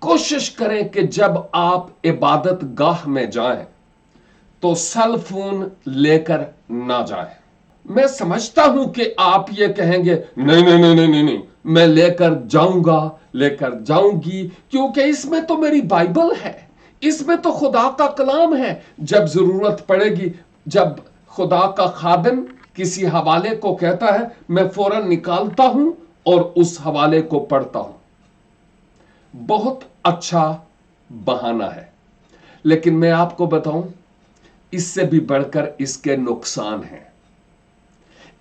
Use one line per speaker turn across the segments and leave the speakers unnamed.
कोशिश करें कि जब आप इबादत गाह में जाएं तो सेल फोन लेकर ना जाएं। मैं समझता हूं कि आप ये कहेंगे नहीं नहीं नहीं नहीं नहीं नहीं, मैं लेकर जाऊंगा, लेकर जाऊंगी, क्योंकि इसमें तो मेरी बाइबल है, इसमें तो खुदा का कलाम है। जब जरूरत पड़ेगी, जब खुदा का खादिम किसी हवाले को कहता है, मैं फौरन निकालता हूं और उस हवाले को पढ़ता हूं। बहुत अच्छा बहाना है, लेकिन मैं आपको बताऊं, इससे भी बढ़कर इसके नुकसान हैं।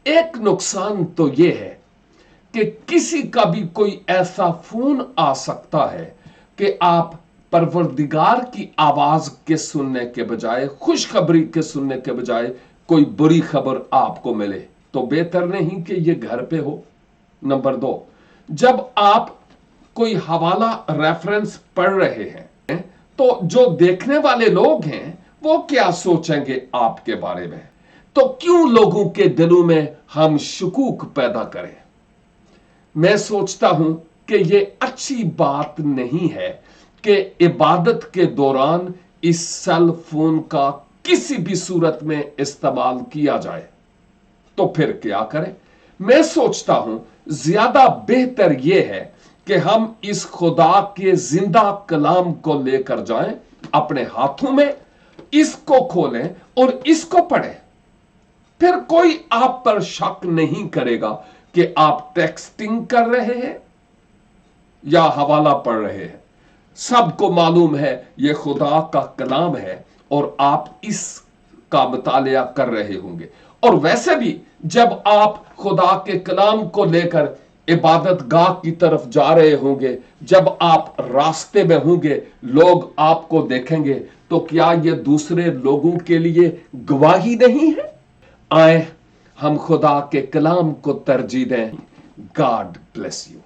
एक नुकसान तो यह है कि किसी का भी कोई ऐसा फोन आ सकता है कि आप परवरदिगार की आवाज के सुनने के बजाय, खुशखबरी के सुनने के बजाय कोई बुरी खबर आपको मिले, तो बेहतर नहीं कि यह घर पे हो। नंबर 2, जब आप कोई हवाला रेफरेंस पढ़ रहे हैं तो जो देखने वाले लोग हैं वो क्या सोचेंगे आपके बारे में? तो क्यों लोगों के दिलों में हम शकूक पैदा करें? मैं सोचता हूं कि यह अच्छी बात नहीं है कि इबादत के दौरान इस सेल फोन का किसी भी सूरत में इस्तेमाल किया जाए। तो फिर क्या करें? मैं सोचता हूं ज्यादा बेहतर यह है कि हम इस खुदा के जिंदा कलाम को लेकर जाएं अपने हाथों में, इसको खोलें और इसको पढ़ें। फिर कोई आप पर शक नहीं करेगा कि आप टेक्सटिंग कर रहे हैं या हवाला पढ़ रहे हैं। सबको मालूम है यह खुदा का कलाम है और आप इसका मुतालिया कर रहे होंगे। और वैसे भी जब आप खुदा के कलाम को लेकर इबादत गाह की तरफ जा रहे होंगे, जब आप रास्ते में होंगे, लोग आपको देखेंगे, तो क्या यह दूसरे लोगों के लिए गवाही नहीं है? आए हम खुदा के कलाम को तरजीह दें। God bless you.